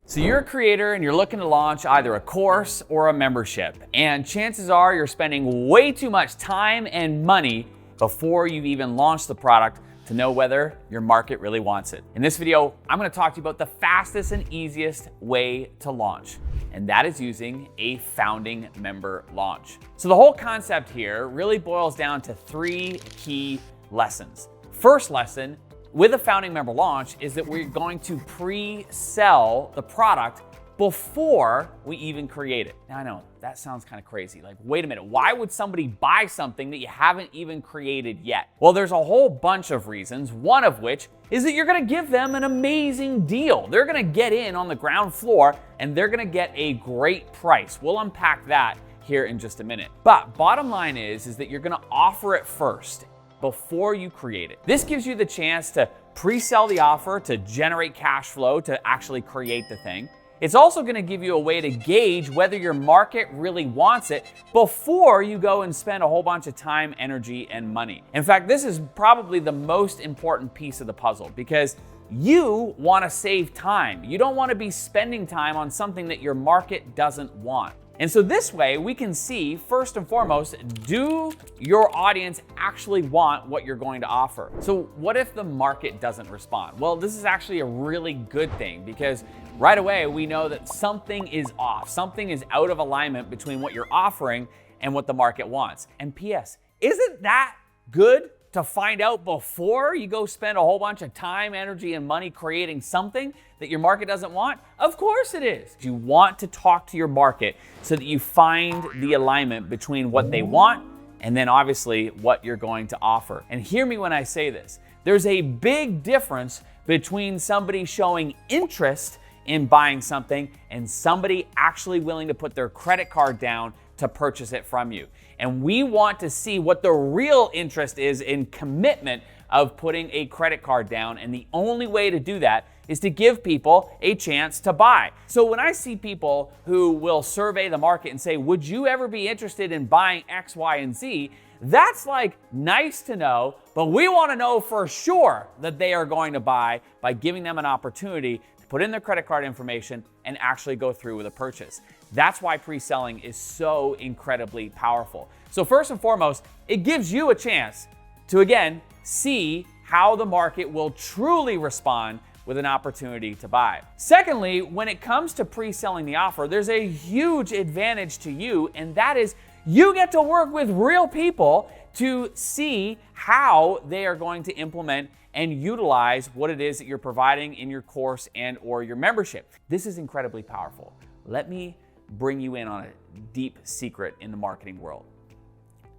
So you're a creator and you're looking to launch either a course or a membership, and chances are you're spending way too much time and money before you've even launched the product to know whether your market really wants it. In this video, I'm gonna talk to you about the fastest and easiest way to launch, and that is using a founding member launch. So the whole concept here really boils down to three key lessons. First lesson, with a founding member launch is that we're going to pre-sell the product before we even create it. Now I know that sounds kind of crazy. Like, wait a minute, why would somebody buy something that you haven't even created yet? Well, there's a whole bunch of reasons, one of which is that you're gonna give them an amazing deal. They're gonna get in on the ground floor and they're gonna get a great price. We'll unpack that here in just a minute. But bottom line is that you're gonna offer it first before you create it. This gives you the chance to pre-sell the offer, to generate cash flow, to actually create the thing. It's also gonna give you a way to gauge whether your market really wants it before you go and spend a whole bunch of time, energy, and money. In fact, this is probably the most important piece of the puzzle because you wanna save time. You don't wanna be spending time on something that your market doesn't want. And so this way we can see, first and foremost, do your audience actually want what you're going to offer? So what if the market doesn't respond? Well, this is actually a really good thing because right away we know that something is off. Something is out of alignment between what you're offering and what the market wants. And P.S., isn't that good to find out before you go spend a whole bunch of time, energy, and money creating something that your market doesn't want? Of course it is. You want to talk to your market so that you find the alignment between what they want and then obviously what you're going to offer. And hear me when I say this. There's a big difference between somebody showing interest in buying something and somebody actually willing to put their credit card down to purchase it from you. And we want to see what the real interest is in commitment of putting a credit card down. And the only way to do that is to give people a chance to buy. So when I see people who will survey the market and say, would you ever be interested in buying X, Y, and Z? That's like nice to know, but we want to know for sure that they are going to buy by giving them an opportunity to put in their credit card information and actually go through with a purchase. That's why pre-selling is so incredibly powerful. So first and foremost, it gives you a chance to, again, see how the market will truly respond with an opportunity to buy. Secondly, when it comes to pre-selling the offer, there's a huge advantage to you, and that is you get to work with real people to see how they are going to implement and utilize what it is that you're providing in your course and or your membership. This is incredibly powerful. Let me bring you in on a deep secret in the marketing world.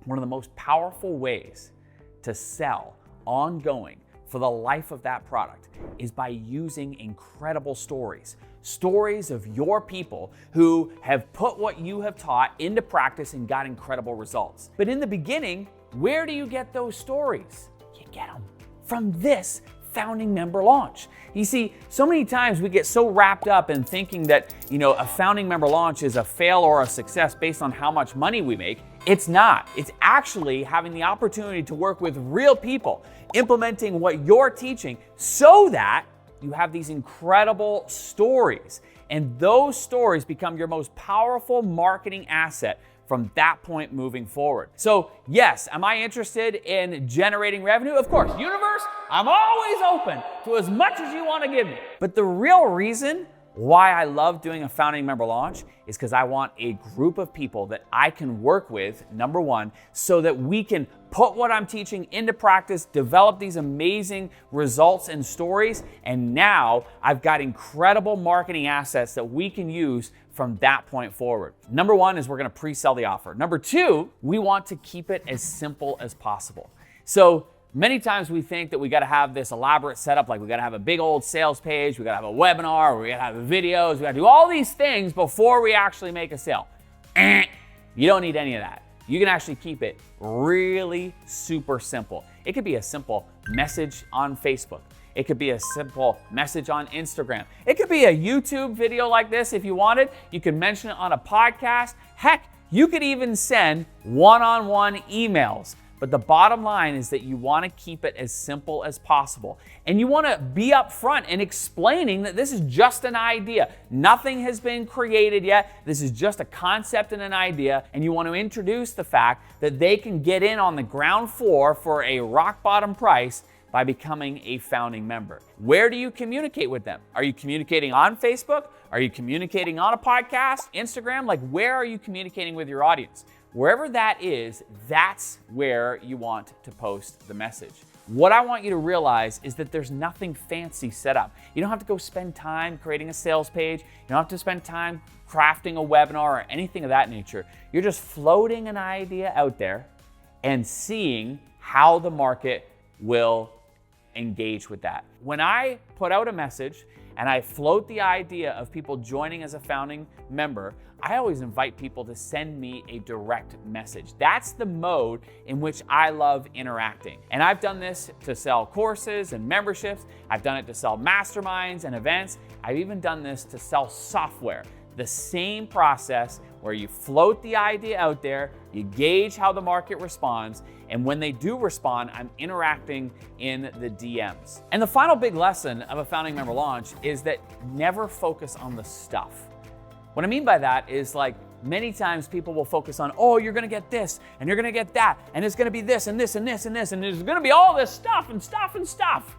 One of the most powerful ways to sell ongoing for the life of that product is by using incredible stories. Stories of your people who have put what you have taught into practice and got incredible results. But in the beginning, where do you get those stories? You get them from this founding member launch. You see, so many times we get so wrapped up in thinking that, a founding member launch is a fail or a success based on how much money we make. It's not. It's actually having the opportunity to work with real people, implementing what you're teaching so that you have these incredible stories. And those stories become your most powerful marketing asset from that point moving forward. So yes, am I interested in generating revenue? Of course, universe, I'm always open to as much as you want to give me. But the real reason why I love doing a founding member launch is because I want a group of people that I can work with, number one, so that we can put what I'm teaching into practice, develop these amazing results and stories, and now I've got incredible marketing assets that we can use from that point forward. Number one is we're gonna pre-sell the offer. Number two, we want to keep it as simple as possible. So many times we think that we gotta have this elaborate setup, like we gotta have a big old sales page, we gotta have a webinar, or we gotta have videos, we gotta do all these things before we actually make a sale. You don't need any of that. You can actually keep it really super simple. It could be a simple message on Facebook. It could be a simple message on Instagram. It could be a YouTube video like this if you wanted. You could mention it on a podcast. Heck, you could even send one-on-one emails But the bottom line is that you want to keep it as simple as possible. And you want to be upfront in explaining that this is just an idea. Nothing has been created yet. This is just a concept and an idea. And you want to introduce the fact that they can get in on the ground floor for a rock bottom price by becoming a founding member. Where do you communicate with them? Are you communicating on Facebook? Are you communicating on a podcast, Instagram? Like, where are you communicating with your audience? Wherever that is, that's where you want to post the message. What I want you to realize is that there's nothing fancy set up. You don't have to go spend time creating a sales page. You don't have to spend time crafting a webinar or anything of that nature. You're just floating an idea out there and seeing how the market will engage with that. When I put out a message and I float the idea of people joining as a founding member, I always invite people to send me a direct message. That's the mode in which I love interacting. And I've done this to sell courses and memberships. I've done it to sell masterminds and events. I've even done this to sell software. The same process where you float the idea out there, you gauge how the market responds, and when they do respond, I'm interacting in the DMs. And the final big lesson of a founding member launch is that never focus on the stuff. What I mean by that is, like, many times people will focus on, oh, you're gonna get this, and you're gonna get that, and it's gonna be this, and this, and this, and this, and there's gonna be all this stuff and stuff and stuff.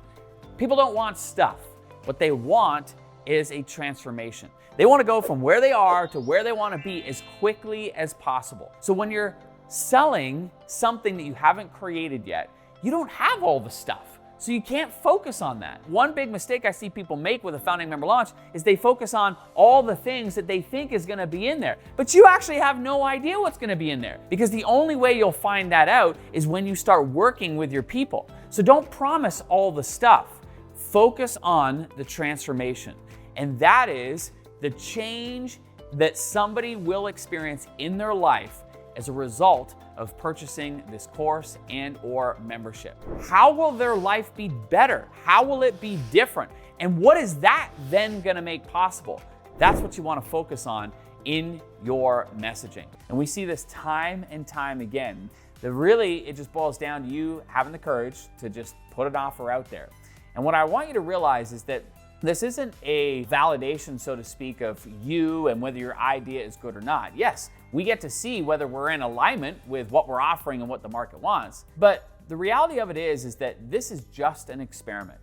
People don't want stuff. What they want is a transformation. They want to go from where they are to where they want to be as quickly as possible. So when you're selling something that you haven't created yet, you don't have all the stuff. So you can't focus on that. One big mistake I see people make with a founding member launch is they focus on all the things that they think is going to be in there. But you actually have no idea what's going to be in there, because the only way you'll find that out is when you start working with your people. So don't promise all the stuff. Focus on the transformation. And that is the change that somebody will experience in their life as a result of purchasing this course and or membership. How will their life be better? How will it be different? And what is that then gonna make possible? That's what you wanna focus on in your messaging. And we see this time and time again, that really it just boils down to you having the courage to just put an offer out there. And what I want you to realize is that this isn't a validation, so to speak, of you and whether your idea is good or not. Yes, we get to see whether we're in alignment with what we're offering and what the market wants. But the reality of it is that this is just an experiment.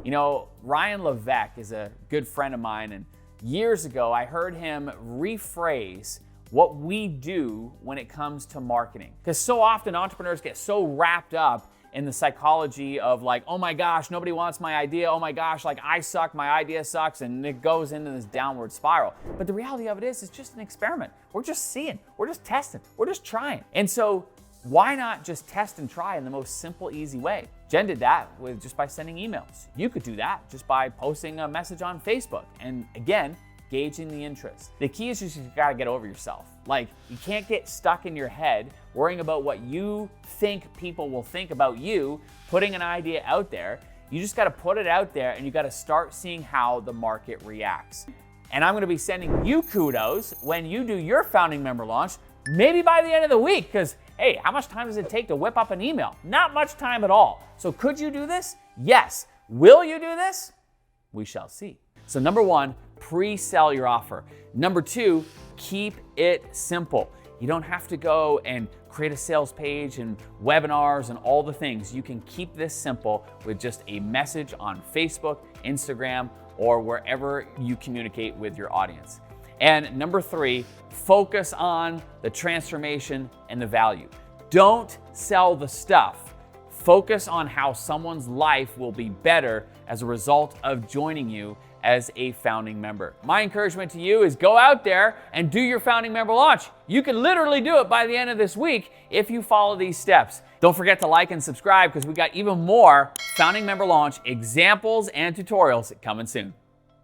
You know, Ryan Levesque is a good friend of mine, and years ago I heard him rephrase what we do when it comes to marketing. Because so often entrepreneurs get so wrapped up in the psychology of, like, oh my gosh, nobody wants my idea. Oh my gosh, like, I suck, my idea sucks, and it goes into this downward spiral. But the reality of it is, it's just an experiment. We're just seeing, we're just testing, we're just trying. And so why not just test and try in the most simple, easy way? Jen did that just by sending emails. You could do that just by posting a message on Facebook. And again, gauging the interest. The key is just you gotta get over yourself. Like, you can't get stuck in your head worrying about what you think people will think about you, putting an idea out there. You just gotta put it out there, and you gotta start seeing how the market reacts. And I'm gonna be sending you kudos when you do your founding member launch, maybe by the end of the week, because hey, how much time does it take to whip up an email? Not much time at all. So could you do this? Yes. Will you do this? We shall see. So number one, pre-sell your offer. Number two, keep it simple. You don't have to go and create a sales page and webinars and all the things. You can keep this simple with just a message on Facebook, Instagram, or wherever you communicate with your audience. And number three, focus on the transformation and the value. Don't sell the stuff. Focus on how someone's life will be better as a result of joining you as a founding member. My encouragement to you is go out there and do your founding member launch. You can literally do it by the end of this week if you follow these steps. Don't forget to like and subscribe, because we got even more founding member launch examples and tutorials coming soon.